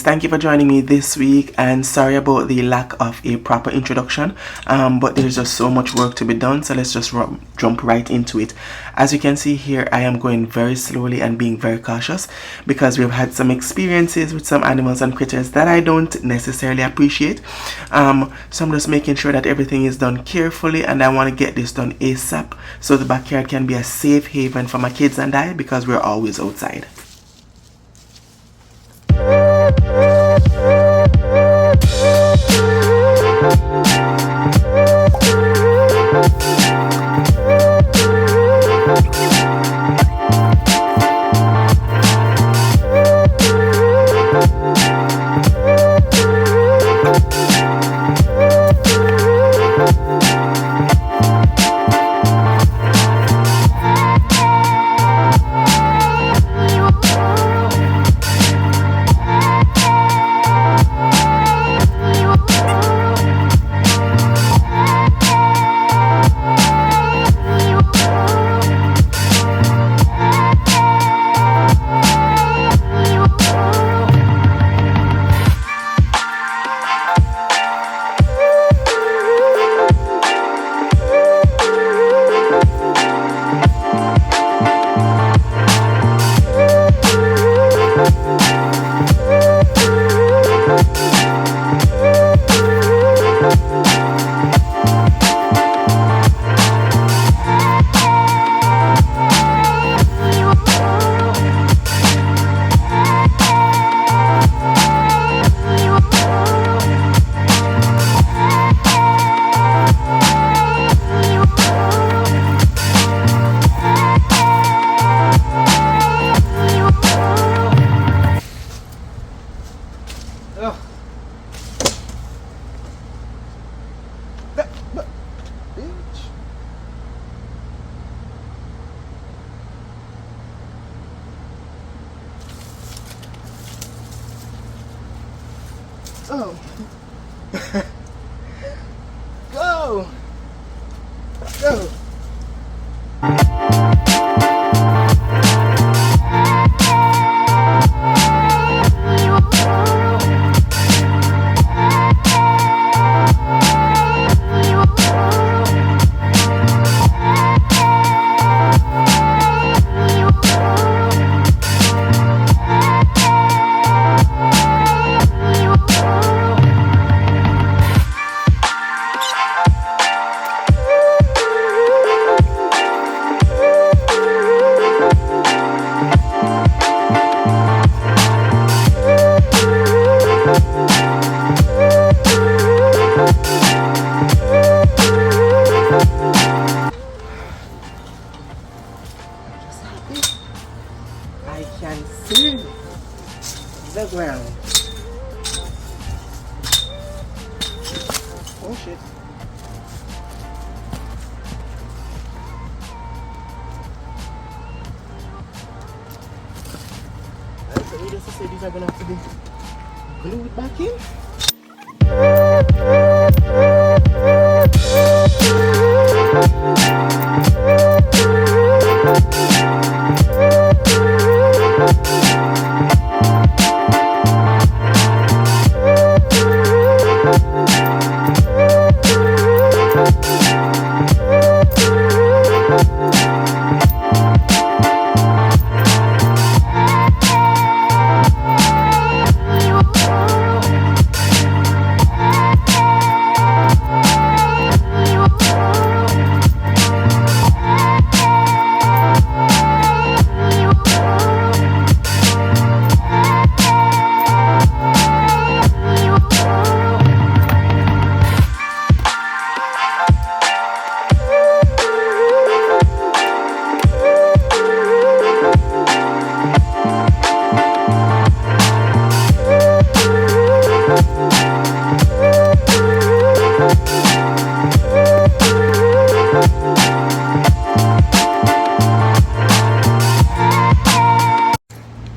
Thank you for joining me this week, and sorry about the lack of a proper introduction, but there's just so much work to be done, so let's just jump right into it. As you can see here, I am going very slowly and being very cautious because we've had some experiences with some animals and critters that I don't necessarily appreciate. So I'm just making sure that everything is done carefully, and I want to get this done ASAP so the backyard can be a safe haven for my kids and I, because we're always outside. Oh. Go! Go! I can see the ground. Oh shit. So needless to say, these are gonna have to be glued back in.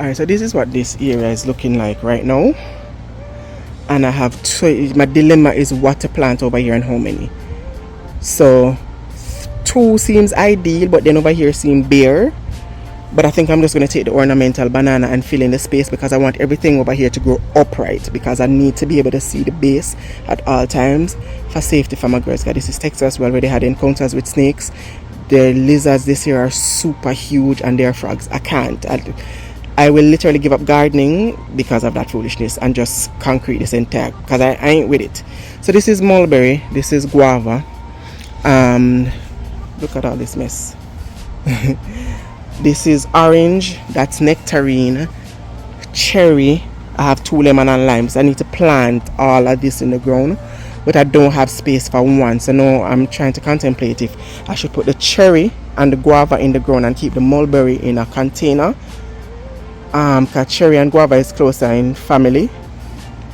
Alright, so this is what this area is looking like right now, and I have my dilemma is what to plant over here and how many. So 2 seems ideal, but then over here seem bare, But I think I'm just going to take the ornamental banana and fill in the space, because I want everything over here to grow upright, because I need to be able to see the base at all times for safety for my girls. Because this is Texas, we already had encounters with snakes. The lizards this year are super huge, and they're frogs. I can't. I will literally give up gardening because of that foolishness and just concrete this entire, because I ain't with it. So this is mulberry, this is guava. Look at all this mess. This is orange, that's nectarine, cherry. I have 2 lemon and limes. I need to plant all of this in the ground, but I don't have space for one. So now I'm trying to contemplate if I should put the cherry and the guava in the ground and keep the mulberry in a container. Because cherry and guava is closer in family,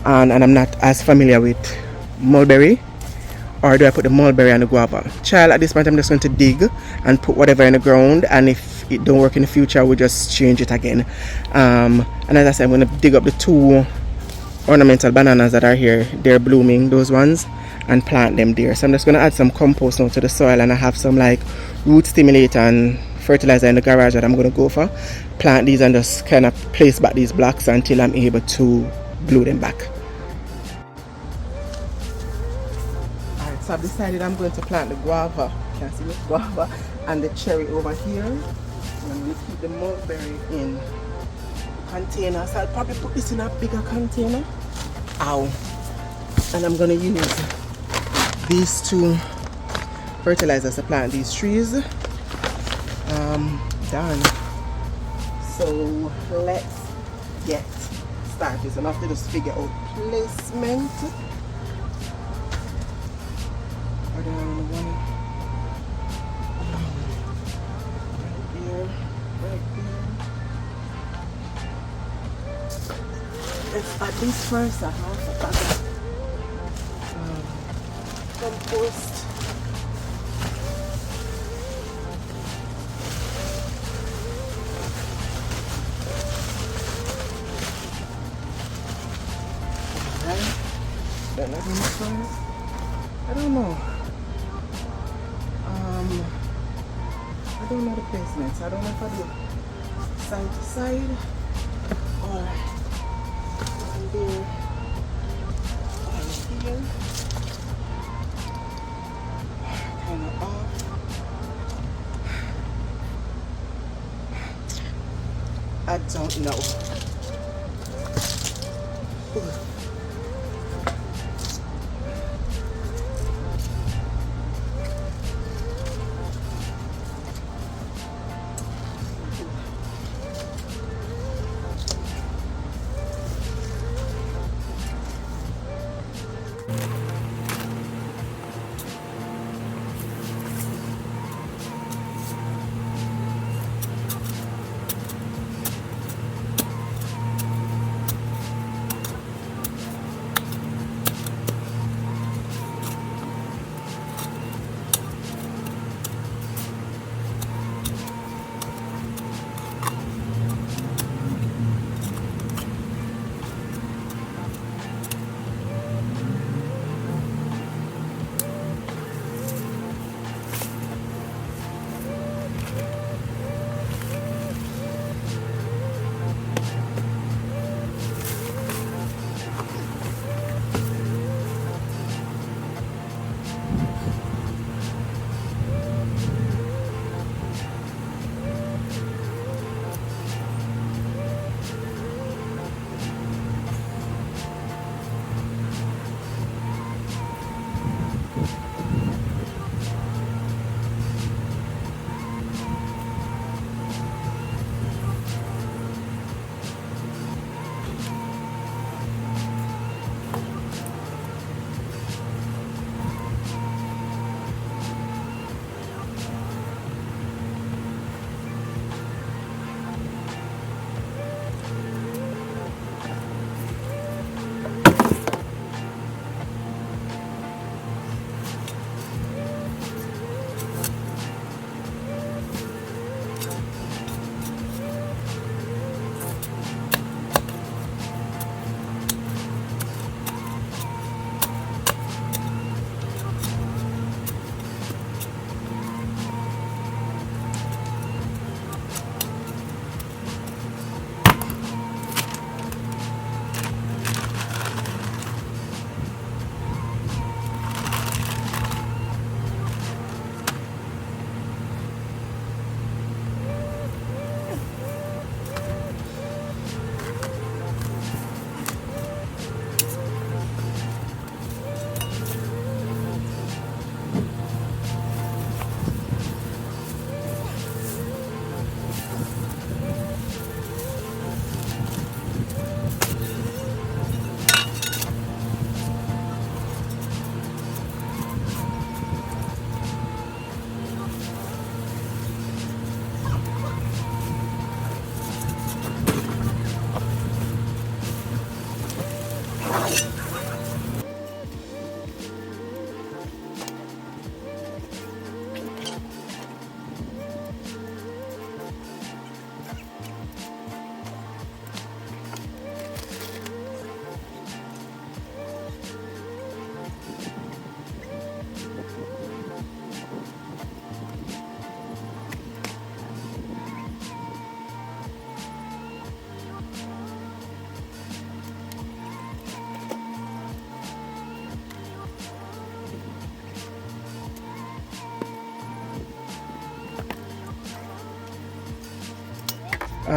and I'm not as familiar with mulberry. Or do I put the mulberry and the guava? Child, at this point I'm just going to dig and put whatever in the ground, and if it don't work in the future we'll just change it again. And as I said, I'm going to dig up the 2 ornamental bananas that are here. They're blooming, those ones, and plant them there. So I'm just going to add some compost now to the soil, and I have some like root stimulator and fertilizer in the garage that I'm going to go for. Plant these and just kind of place back these blocks until I'm able to glue them back. Alright, so I've decided I'm going to plant the guava. You can see the guava and the cherry over here. And we keep the mulberry in the container. So I'll probably put this in a bigger container. Ow. And I'm going to use these 2 fertilizers to plant these trees. Done. So let's get started. So I have to just figure out placement. Are there one right there? Let's add this first. I have to add compost. I don't know. I don't know the placements. I don't know if I do side to side or there and here. Kind of off. I don't know. Ooh.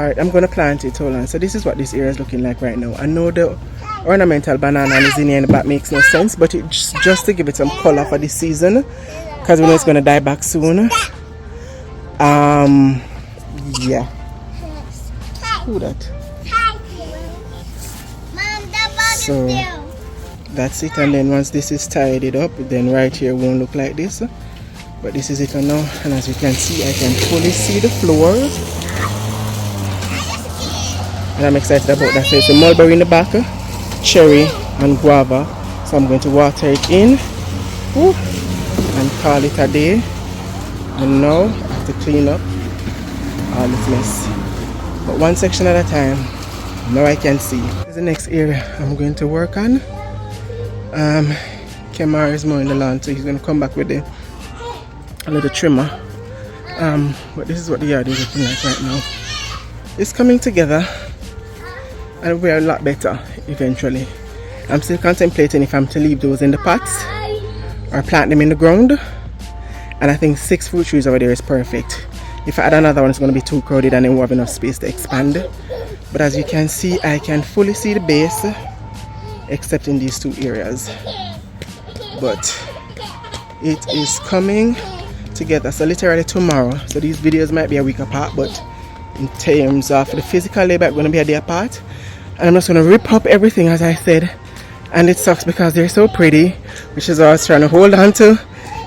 Alright, I'm gonna plant it. Hold on. So this is what this area is looking like right now. I know the ornamental banana and the zinnia in the back makes no sense, but it's just to give it some color for this season, because we know it's gonna die back soon. Yeah. Who that? So that's it, and then once this is tidied up, then right here won't look like this, but this is it for now. And as you can see, I can fully see the floors, and I'm excited about that. So it's a mulberry in the back, cherry and guava, so I'm going to water it in and call it a day. And now I have to clean up all this mess, but one section at a time. Now I can see. This is the next area I'm going to work on. Kemar is mowing the lawn, so he's going to come back with a little trimmer. But this is what the yard is looking like right now. It's coming together, and we're a lot better eventually. I'm still contemplating if I'm to leave those in the pots or plant them in the ground. And I think 6 fruit trees over there is perfect. If I add another one, it's going to be too crowded and then we'll have enough space to expand. But as you can see, I can fully see the base, except in these 2 areas. But it is coming together. So literally tomorrow. So these videos might be a week apart, but in terms of the physical labor, it's going to be a day apart. And I'm just going to rip up everything, as I said. And it sucks because they're so pretty, which is what I was trying to hold on to,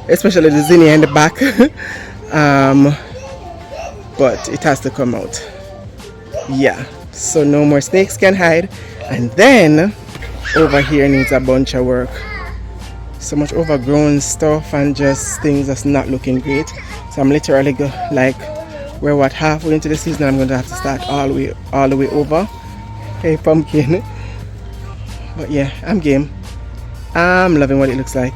especially the zinnia in the back. But it has to come out. Yeah, so no more snakes can hide. And then over here needs a bunch of work. So much overgrown stuff and just things that's not looking great. So I'm literally we're what, halfway into the season. I'm going to have to start all the way over. Hey pumpkin. But yeah, I'm game. I'm loving what it looks like.